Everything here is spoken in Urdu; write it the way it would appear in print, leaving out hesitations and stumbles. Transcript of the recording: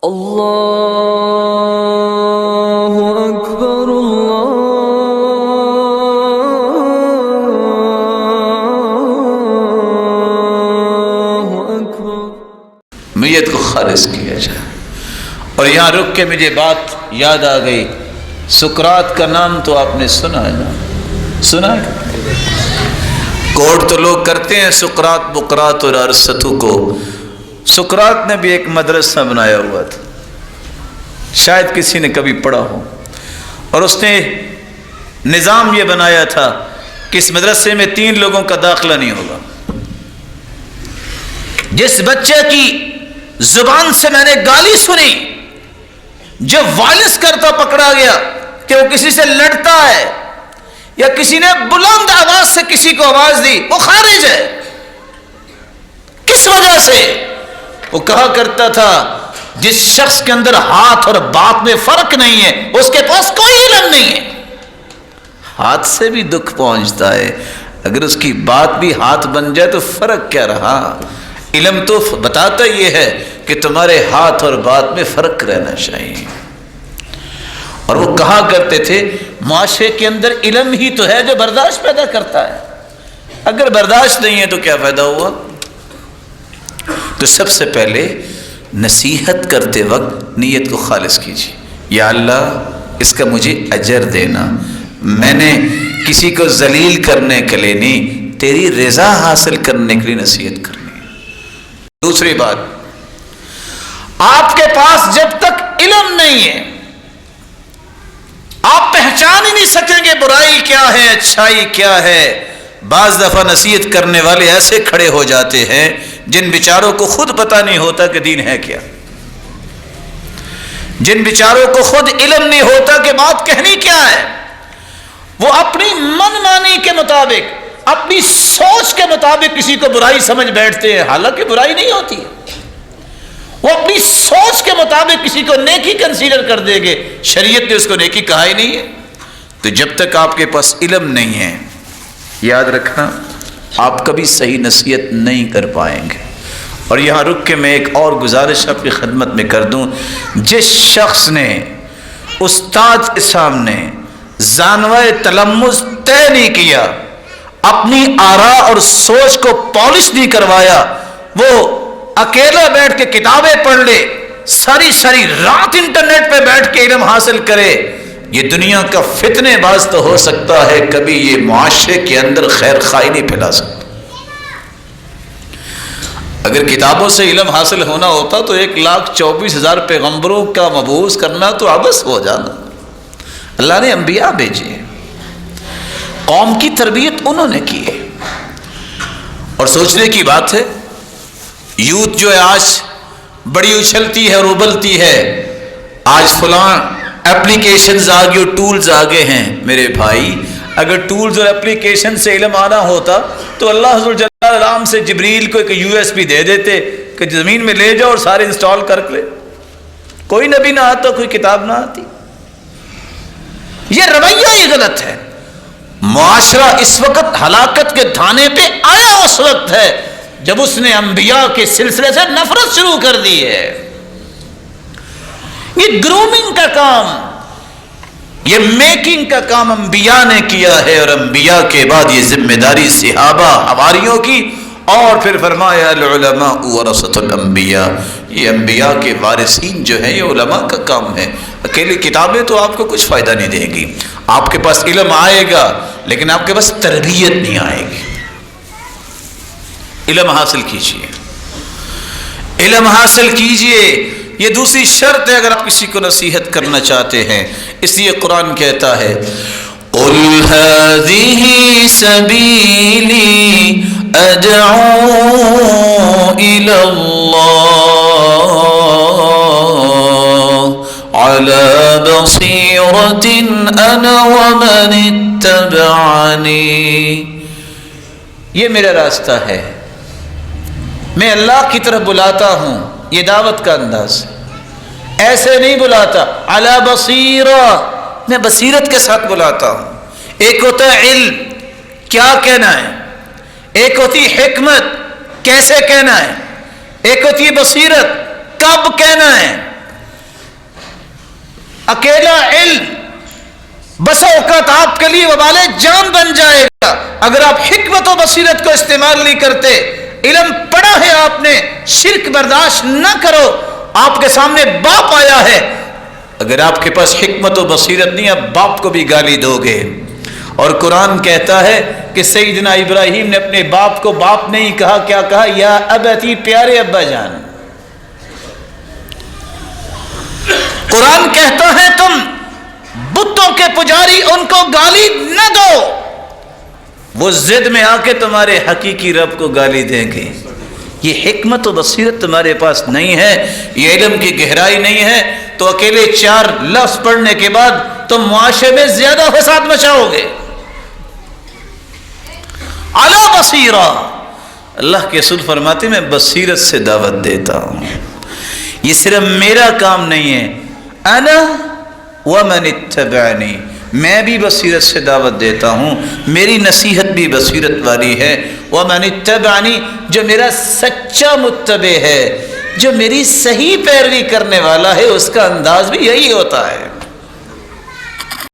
اللہ اکبر اللہ اکبر۔ نیت کو خالص کیا جائے۔ اور یہاں رک کے مجھے بات یاد آ گئی، سقراط کا نام تو آپ نے سنا ہے نا؟ سنا ہے؟ کوٹ تو لوگ کرتے ہیں سقراط بقراط اور ارسطو کو۔ سقراط نے بھی ایک مدرسہ بنایا ہوا تھا، شاید کسی نے کبھی پڑھا ہو، اور اس نے نظام یہ بنایا تھا کہ اس مدرسے میں 3 لوگوں کا داخلہ نہیں ہوگا۔ جس بچے کی زبان سے میں نے گالی سنی، جو وائلنس کرتا پکڑا گیا کہ وہ کسی سے لڑتا ہے یا کسی نے بلند آواز سے کسی کو آواز دی، وہ خارج ہے۔ کس وجہ سے؟ وہ کہا کرتا تھا جس شخص کے اندر ہاتھ اور بات میں فرق نہیں ہے اس کے پاس کوئی علم نہیں ہے۔ ہاتھ سے بھی دکھ پہنچتا ہے، اگر اس کی بات بھی ہاتھ بن جائے تو فرق کیا رہا؟ علم تو بتاتا یہ ہے کہ تمہارے ہاتھ اور بات میں فرق رہنا چاہیے۔ اور وہ کہا کرتے تھے معاشرے کے اندر علم ہی تو ہے جو برداشت پیدا کرتا ہے، اگر برداشت نہیں ہے تو کیا فائدہ ہوا؟ تو سب سے پہلے نصیحت کرتے وقت نیت کو خالص کیجیے، یا اللہ اس کا مجھے اجر دینا، میں نے کسی کو ذلیل کرنے کے لیے نہیں، تیری رضا حاصل کرنے کے لیے نصیحت کرنی ہے۔ دوسری بات، آپ کے پاس جب تک علم نہیں ہے آپ پہچان ہی نہیں سکیں گے برائی کیا ہے اچھائی کیا ہے۔ بعض دفعہ نصیحت کرنے والے ایسے کھڑے ہو جاتے ہیں جن بیچاروں کو خود پتہ نہیں ہوتا کہ دین ہے کیا، جن بیچاروں کو خود علم نہیں ہوتا کہ بات کہنی کیا ہے، وہ اپنی من مانی کے مطابق، اپنی سوچ کے مطابق کسی کو برائی سمجھ بیٹھتے ہیں، حالانکہ برائی نہیں ہوتی ہے۔ وہ اپنی سوچ کے مطابق کسی کو نیکی کنسیڈر کر دیں گے، شریعت نے اس کو نیکی کہا ہی نہیں ہے۔ تو جب تک آپ کے پاس علم نہیں ہے، یاد رکھنا آپ کبھی صحیح نصیحت نہیں کر پائیں گے۔ اور یہاں رک کے میں ایک اور گزارش آپ کی خدمت میں کر دوں، جس شخص نے استاد کے سامنے زانوہ تلمذ طے نہیں کیا، اپنی آراء اور سوچ کو پالش نہیں کروایا، وہ اکیلا بیٹھ کے کتابیں پڑھ لے، ساری رات انٹرنیٹ پہ بیٹھ کے علم حاصل کرے، یہ دنیا کا فتنے باز تو ہو سکتا ہے، کبھی یہ معاشرے کے اندر خیر خواہی نہیں پھیلا سکتا۔ اگر کتابوں سے علم حاصل ہونا ہوتا تو 1,24,000 پیغمبروں کا مبعوث کرنا تو عبث ہو جانا۔ اللہ نے انبیاء بھیجے، قوم کی تربیت انہوں نے کی ہے۔ اور سوچنے کی بات ہے، یوتھ جو ہے آج بڑی اچھلتی ہے اور ابلتی ہے، آج فلاں اپلیکیشنز آگے اور ٹولز آگے ہیں۔ میرے بھائی، اگر ٹولز اور اپلیکیشن سے علم آنا ہوتا تو اللہ حضور جل علام سے جبریل کو ایک USB دے دیتے کہ زمین میں لے جاؤ اور سارے انسٹال کر لے۔ کوئی نبی نہ آتا، کوئی کتاب نہ آتی۔ یہ رویہ ہی غلط ہے۔ معاشرہ اس وقت ہلاکت کے دھانے پہ آیا اس وقت ہے جب اس نے انبیاء کے سلسلے سے نفرت شروع کر دی ہے۔ یہ گرومنگ کا کام، یہ میکنگ کا کام انبیاء نے کیا ہے، اور انبیاء کے بعد یہ ذمہ داری صحابہ حواریوں کی، اور پھر فرمایا العلماء ورثۃ الانبیاء، یہ انبیاء کے وارثین جو ہیں یہ علماء کا کام ہے۔ اکیلی کتابیں تو آپ کو کچھ فائدہ نہیں دیں گی، آپ کے پاس علم آئے گا لیکن آپ کے پاس تربیت نہیں آئے گی۔ علم حاصل کیجئے، علم حاصل کیجئے، یہ دوسری شرط ہے اگر آپ کسی کو نصیحت کرنا چاہتے ہیں۔ اس لیے قرآن کہتا ہے قُلْ هَذِهِ سَبِيلِي أَدْعُو إِلَى اللَّهِ عَلَى بَصِيرَةٍ أَنَا وَمَنِ اتَّبَعَنِي، یہ میرا راستہ ہے، میں اللہ کی طرف بلاتا ہوں، یہ دعوت کا انداز ہے، ایسے نہیں بلاتا، علی بصیرہ، میں بصیرت کے ساتھ بلاتا ہوں۔ ایک ہوتا ہے علم، کیا کہنا ہے، ایک ہوتی حکمت، کیسے کہنا ہے، ایک ہوتی ہے بصیرت، کب کہنا ہے، اکیلا علم بسا اوقات آپ کے لیے وبال جان بن جائے گا اگر آپ حکمت و بصیرت کو استعمال نہیں کرتے. علم پڑھا ہے آپ نے، شرک برداشت نہ کرو. آپ کے سامنے باپ آیا ہے، اگر آپ کے پاس حکمت و بصیرت نہیں، آپ باپ کو بھی گالی دو گے. اور قرآن کہتا ہے کہ سیدنا ابراہیم نے اپنے باپ کو باپ نہیں کہا، کیا کہا؟ یا ابتی، پیارے ابا جان. قرآن کہتا ہے تم بتوں کے پجاری ان کو گالی نہ دو، وہ ضد میں آ کے تمہارے حقیقی رب کو گالی دیں گے. یہ حکمت و بصیرت تمہارے پاس نہیں ہے، یہ علم کی گہرائی نہیں ہے، تو اکیلے 4 لفظ پڑھنے کے بعد تم معاشرے میں زیادہ فساد مچاؤ گے. علی بصیرہ، اللہ کے رسول فرماتے میں بصیرت سے دعوت دیتا ہوں. یہ صرف میرا کام نہیں ہے، انا ومن اتبعنی، میں بھی بصیرت سے دعوت دیتا ہوں، میری نصیحت بھی بصیرت والی ہے. ومن اتبعنی، جو میرا سچا متبع ہے، جو میری صحیح پیروی کرنے والا ہے، اس کا انداز بھی یہی ہوتا ہے.